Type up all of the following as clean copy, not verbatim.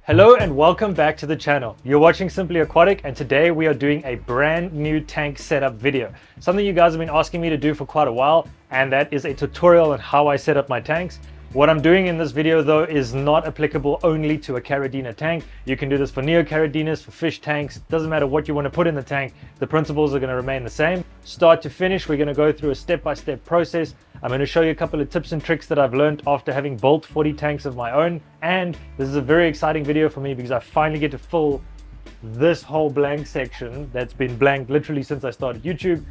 Hello and welcome back to the channel. You're watching Simply Aquatic, and today we are doing a brand new tank setup video. Something you guys have been asking me to do for quite a while, and that is a tutorial on how I set up my tanks. What I'm doing in this video though is not applicable only to a Caridina tank. You can do this for Neocaridinas, for fish tanks. Doesn't matter what you want to put in the tank, the principles are going to remain the same. Start to finish, we're going to go through a step-by-step process. I'm going to show you a couple of tips and tricks that I've learned after having built 40 tanks of my own. And this is a very exciting video for me because I finally get to fill this whole blank section that's been blank literally since I started YouTube.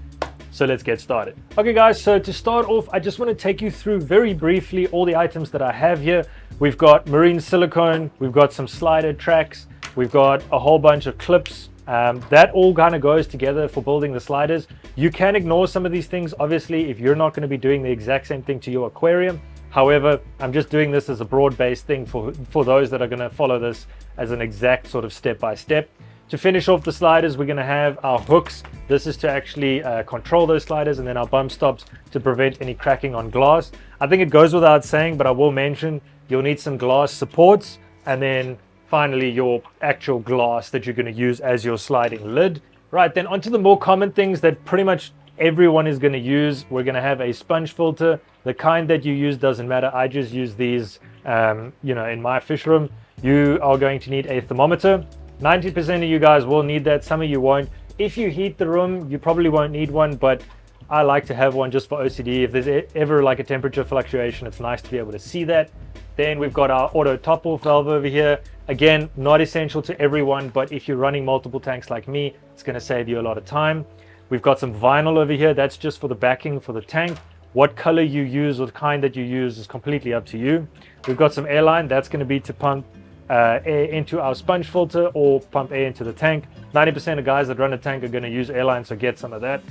So let's get started. Okay guys, so to start off, I just want to take you through very briefly all the items that I have here. We've got marine silicone, we've got some slider tracks, we've got a whole bunch of clips. That all kind of goes together for building the sliders. You can ignore some of these things, obviously, if you're not going to be doing the exact same thing to your aquarium. However, I'm just doing this as a broad-based thing for those that are going to follow this as an exact sort of step-by-step. To finish off the sliders, we're going to have our hooks. This is to actually control those sliders, and then our bump stops to prevent any cracking on glass. I think it goes without saying, but I will mention you'll need some glass supports, and then finally your actual glass that you're going to use as your sliding lid. Right, then onto the more common things that pretty much everyone is going to use. We're going to have a sponge filter. The kind that you use doesn't matter. I just use these in my fish room. You are going to need a thermometer. 90% of you guys will need that, some of you won't. If you heat the room, you probably won't need one, but I like to have one just for OCD. If there's ever like a temperature fluctuation, it's nice to be able to see that. Then we've got our auto top off valve over here. Again, not essential to everyone, but if you're running multiple tanks like me, it's going to save you a lot of time. We've got some vinyl over here. That's just for the backing for the tank. What color you use or the kind that you use is completely up to you. We've got some airline. That's going to be to pump air into our sponge filter or pump air into the tank. 90% of guys that run a tank are going to use airline, so get some of that.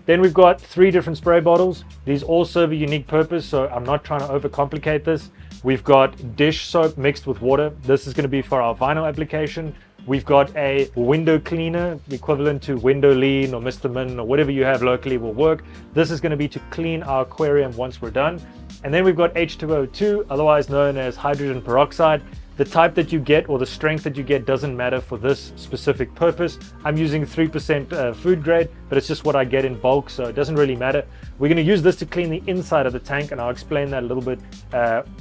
Then we've got 3 different spray bottles. These all serve a unique purpose, so I'm not trying to overcomplicate this. We've got dish soap mixed with water. This is going to be for our vinyl application. We've got a window cleaner, equivalent to Window Lean or Mr. Min or whatever you have locally will work. This is going to be to clean our aquarium once we're done. And then we've got H2O2, otherwise known as hydrogen peroxide. The type that you get or the strength that you get doesn't matter for this specific purpose. I'm using 3% food grade, but it's just what I get in bulk, so it doesn't really matter. We're going to use this to clean the inside of the tank, and I'll explain that a little bit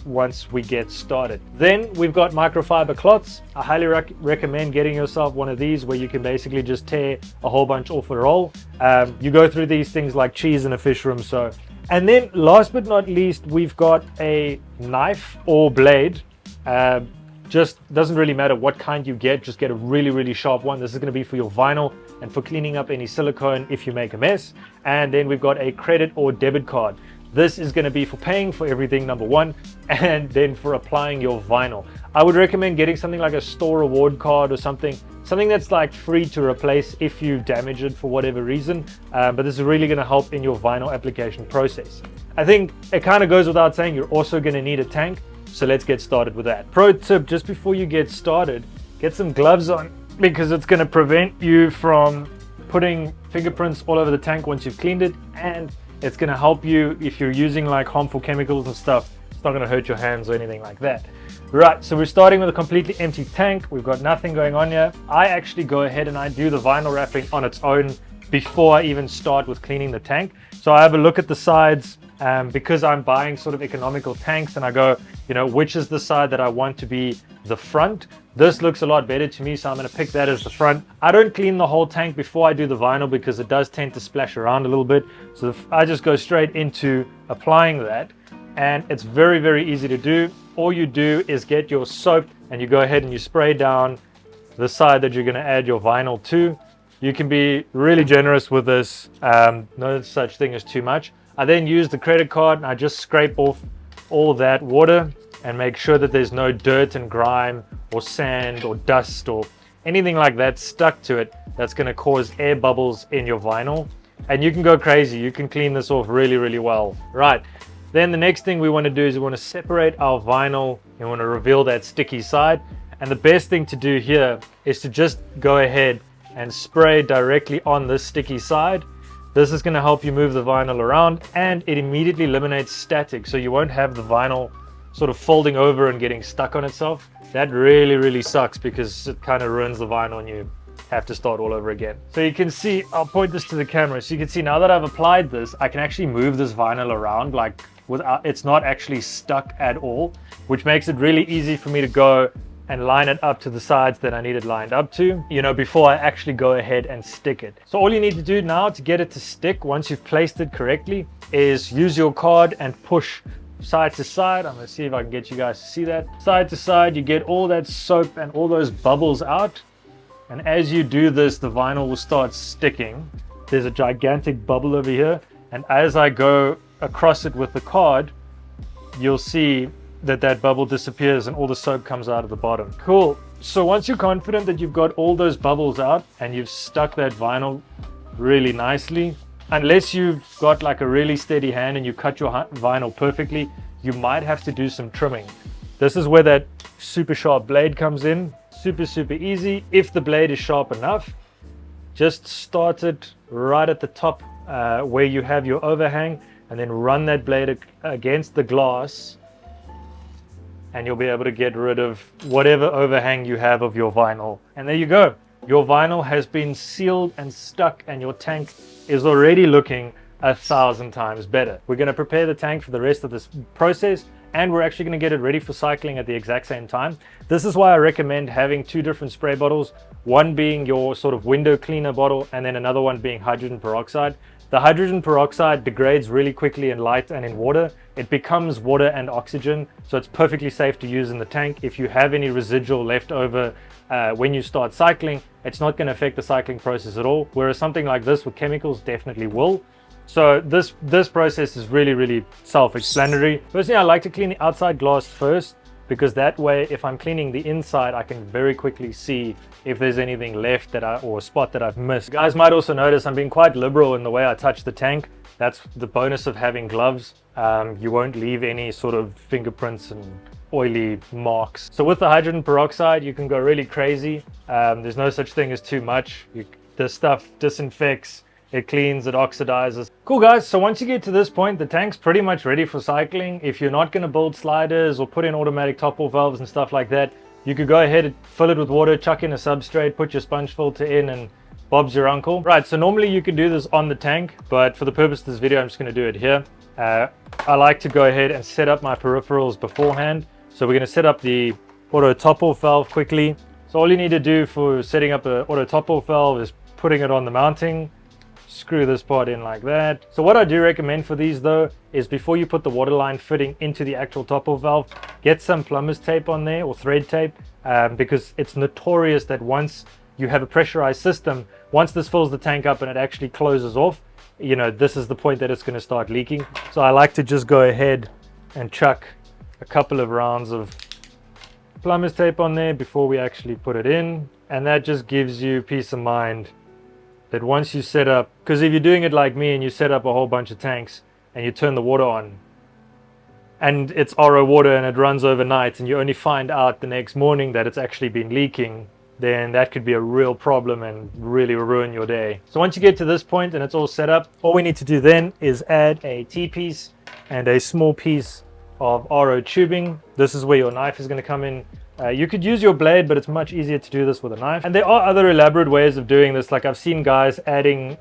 once we get started. Then we've got microfiber cloths. I highly recommend getting yourself one of these where you can basically just tear a whole bunch off a roll. You go through these things like cheese in a fish room. And then last but not least, we've got a knife or blade. Just doesn't really matter what kind you get, just get a really sharp one. This is going to be for your vinyl and for cleaning up any silicone if you make a mess. And then we've got a credit or debit card. This is going to be for paying for everything, number one, and then for applying your vinyl. I would recommend getting something like a store reward card or something that's like free to replace if you damage it for whatever reason. But this is really going to help in your vinyl application process. I think it kind of goes without saying, you're also going to need a tank. So let's get started with that. Pro tip, just before you get started, get some gloves on because it's going to prevent you from putting fingerprints all over the tank once you've cleaned it, and it's going to help you if you're using like harmful chemicals and stuff. It's not going to hurt your hands or anything like that. Right, so we're starting with a completely empty tank. We've got nothing going on here. I actually go ahead and I do the vinyl wrapping on its own before I even start with cleaning the tank. So I have a look at the sides. Because I'm buying sort of economical tanks, and I go, which is the side that I want to be the front. This looks a lot better to me, so I'm going to pick that as the front. I don't clean the whole tank before I do the vinyl because it does tend to splash around a little bit. So I just go straight into applying that, and it's very easy to do. All you do is get your soap and you go ahead and you spray down the side that you're going to add your vinyl to. You can be really generous with this. No such thing as too much. I then use the credit card and I just scrape off all that water and make sure that there's no dirt and grime or sand or dust or anything like that stuck to it that's going to cause air bubbles in your vinyl. And you can go crazy. You can clean this off really well. Right. Then the next thing we want to do is we want to separate our vinyl and we want to reveal that sticky side. And the best thing to do here is to just go ahead and spray directly on this sticky side. This is going to help you move the vinyl around, and it immediately eliminates static, so you won't have the vinyl sort of folding over and getting stuck on itself. That really sucks because it kind of ruins the vinyl and you have to start all over again. So you can see, I'll point this to the camera, so you can see now that I've applied this, I can actually move this vinyl around like without, it's not actually stuck at all, which makes it really easy for me to go and line it up to the sides that I need it lined up to, you know, before I actually go ahead and stick it. So all you need to do now to get it to stick, once you've placed it correctly, is use your card and push side to side. I'm gonna see if I can get you guys to see that. Side to side, you get all that soap and all those bubbles out. And as you do this, the vinyl will start sticking. There's a gigantic bubble over here. And as I go across it with the card, you'll see that that bubble disappears and all the soap comes out of the bottom. Cool. So once you're confident that you've got all those bubbles out and you've stuck that vinyl really nicely, unless you've got like a really steady hand and you cut your vinyl perfectly, you might have to do some trimming. This is where that super sharp blade comes in. Super easy. If the blade is sharp enough, just start it right at the top where you have your overhang, and then run that blade against the glass, and you'll be able to get rid of whatever overhang you have of your vinyl. And there you go. Your vinyl has been sealed and stuck, and your tank is already looking 1,000 times better. We're going to prepare the tank for the rest of this process, and we're actually going to get it ready for cycling at the exact same time. This is why I recommend having two different spray bottles, one being your sort of window cleaner bottle and then another one being hydrogen peroxide. The hydrogen peroxide degrades really quickly in light and in water. It becomes water and oxygen, so it's perfectly safe to use in the tank. If you have any residual left over when you start cycling, it's not going to affect the cycling process at all, whereas something like this with chemicals definitely will. So this process is really self-explanatory. Personally, I like to clean the outside glass first, because that way if I'm cleaning the inside, I can very quickly see if there's anything left or a spot that I've missed. You guys might also notice I'm being quite liberal in the way I touch the tank. That's the bonus of having gloves. You won't leave any sort of fingerprints and oily marks. So with the hydrogen peroxide, you can go really crazy. There's no such thing as too much. This stuff disinfects, it cleans, it oxidizes. Cool guys, so once you get to this point, the tank's pretty much ready for cycling. If you're not going to build sliders or put in automatic top-off valves and stuff like that, you could go ahead and fill it with water, chuck in a substrate, put your sponge filter in, and Bob's your uncle. Right, so normally you could do this on the tank, but for the purpose of this video, I'm just going to do it here. I like to go ahead and set up my peripherals beforehand. So we're going to set up the auto top-off valve quickly. So all you need to do for setting up the auto top-off valve is putting it on the mounting. Screw this part in like that. So what I do recommend for these though is before you put the waterline fitting into the actual top-off valve, get some plumber's tape on there or thread tape, because it's notorious that once you have a pressurized system, once this fills the tank up and it actually closes off, you know, this is the point that it's going to start leaking. So I like to just go ahead and chuck a couple of rounds of plumber's tape on there before we actually put it in, and that just gives you peace of mind that once you set up, because if you're doing it like me and you set up a whole bunch of tanks and you turn the water on and it's RO water and it runs overnight and you only find out the next morning that it's actually been leaking, then that could be a real problem and really ruin your day. So once you get to this point and it's all set up, all we need to do then is add a T-piece and a small piece of RO tubing. This is where your knife is going to come in. You could use your blade, but it's much easier to do this with a knife. And there are other elaborate ways of doing this. Like I've seen guys adding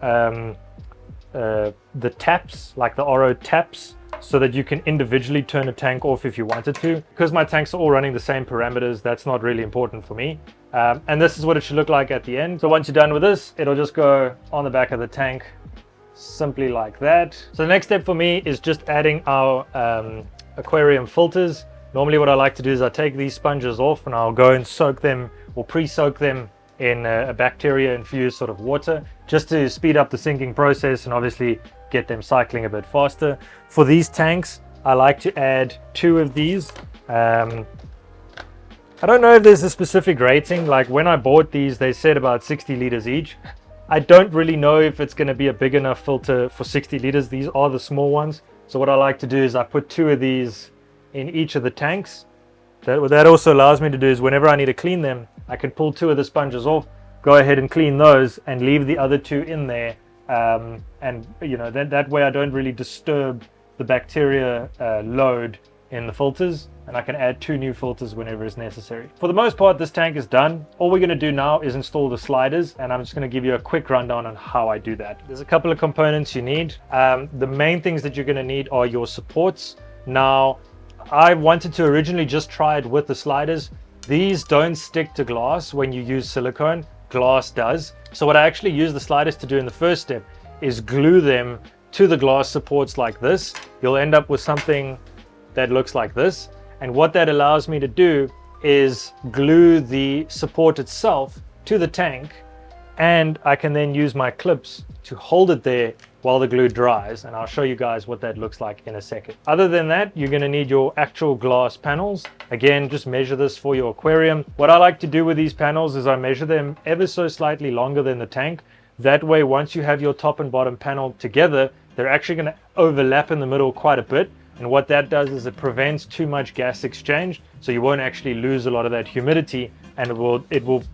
the taps, like the RO taps, so that you can individually turn a tank off if you wanted to. Because my tanks are all running the same parameters, that's not really important for me. And this is what it should look like at the end. So once you're done with this, it'll just go on the back of the tank, simply like that. So the next step for me is just adding our aquarium filters. Normally what I like to do is I take these sponges off and I'll go and soak them or pre-soak them in a bacteria infused sort of water, just to speed up the sinking process and obviously get them cycling a bit faster. For these tanks, I like to add 2 of these. I don't know if there's a specific rating. Like when I bought these, they said about 60 liters each. I don't really know if it's going to be a big enough filter for 60 liters. These are the small ones. So what I like to do is I put 2 of these in each of the tanks. What that also allows me to do is whenever I need to clean them, I can pull 2 of the sponges off, go ahead and clean those and leave the other 2 in there. And you know, that way I don't really disturb the bacteria load in the filters, and I can add 2 new filters whenever it's necessary. For the most part, this tank is done. All we're going to do now is install the sliders, and I'm just going to give you a quick rundown on how I do that. There's a couple of components you need. The main things that you're going to need are your supports. Now, I wanted to originally just try it with the sliders. These don't stick to glass when you use silicone. Glass does. So what I actually use the sliders to do in the first step is glue them to the glass supports like this. You'll end up with something that looks like this. And what that allows me to do is glue the support itself to the tank, and I can then use my clips to hold it there while the glue dries, and I'll show you guys what that looks like in a second. Other than that, you're going to need your actual glass panels. Again, just measure this for your aquarium. What I like to do with these panels is I measure them ever so slightly longer than the tank. That way, once you have your top and bottom panel together, they're actually going to overlap in the middle quite a bit. And what that does is it prevents too much gas exchange, so you won't actually lose a lot of that humidity, and it will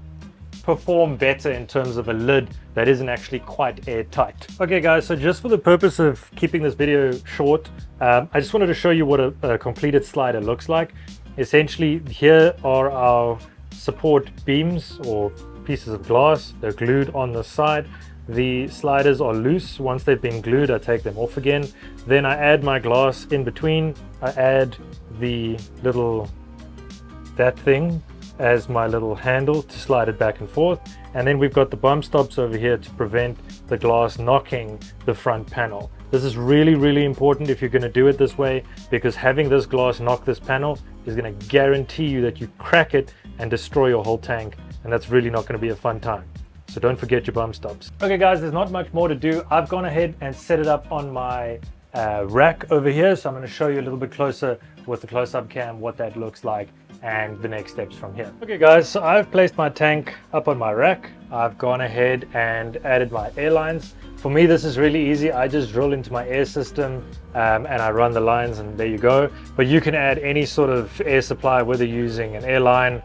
perform better in terms of a lid that isn't actually quite airtight. Okay guys, so just for the purpose of keeping this video short, I just wanted to show you what a completed slider looks like. Essentially, here are our support beams or pieces of glass. They're glued on the side. The sliders are loose. Once they've been glued, I take them off again. Then I add my glass in between. I add that thing as my little handle to slide it back and forth. And then we've got the bump stops over here to prevent the glass knocking the front panel. This is really, really important if you're going to do it this way, because having this glass knock this panel is going to guarantee you that you crack it and destroy your whole tank. And that's really not going to be a fun time. So don't forget your bump stops. Okay guys, there's not much more to do. I've gone ahead and set it up on my rack over here. So I'm going to show you a little bit closer with the close-up cam what that looks like and the next steps from here. Okay guys, so I've placed my tank up on my rack. I've gone ahead and added my air lines. For me, this is really easy. I just drill into my air system and I run the lines, and there you go. But you can add any sort of air supply, whether you're using an air line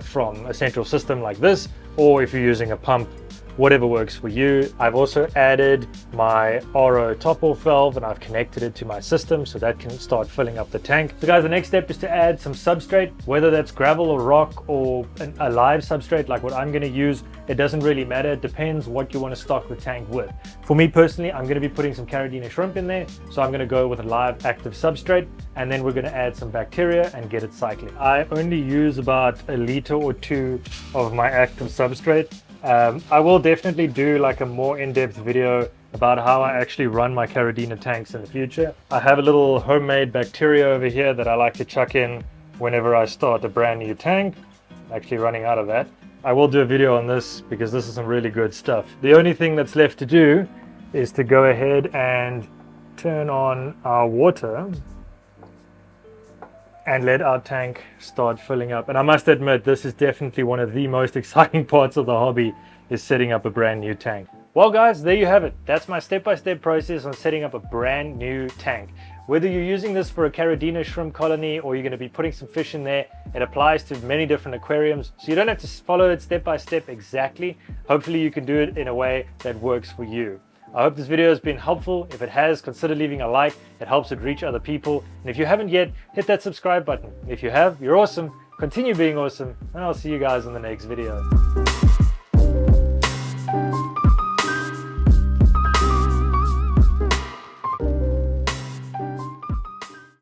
from a central system like this, or if you're using a pump, whatever works for you. I've also added my RO top-off valve, and I've connected it to my system so that can start filling up the tank. So guys, the next step is to add some substrate, whether that's gravel or rock or a live substrate like what I'm going to use. It doesn't really matter. It depends what you want to stock the tank with. For me personally, I'm going to be putting some Carradina shrimp in there, so I'm going to go with a live active substrate, and then we're going to add some bacteria and get it cycling. I only use about 1 liter or 2 of my active substrate. I will definitely do like a more in-depth video about how I actually run my Carradina tanks in the future. I have a little homemade bacteria over here that I like to chuck in whenever I start a brand new tank. I'm actually running out of that. I will do a video on this because this is some really good stuff. The only thing that's left to do is to go ahead and turn on our water and let our tank start filling up. And I must admit, this is definitely one of the most exciting parts of the hobby, is setting up a brand new tank. Well guys, there you have it. That's my step-by-step process on setting up a brand new tank. Whether you're using this for a Carradina shrimp colony or you're going to be putting some fish in there, it applies to many different aquariums. So you don't have to follow it step by step exactly. Hopefully you can do it in a way that works for you. I hope this video has been helpful. If it has, consider leaving a like. It helps it reach other people. And if you haven't yet, hit that subscribe button. If you have, you're awesome. Continue being awesome, and I'll see you guys in the next video.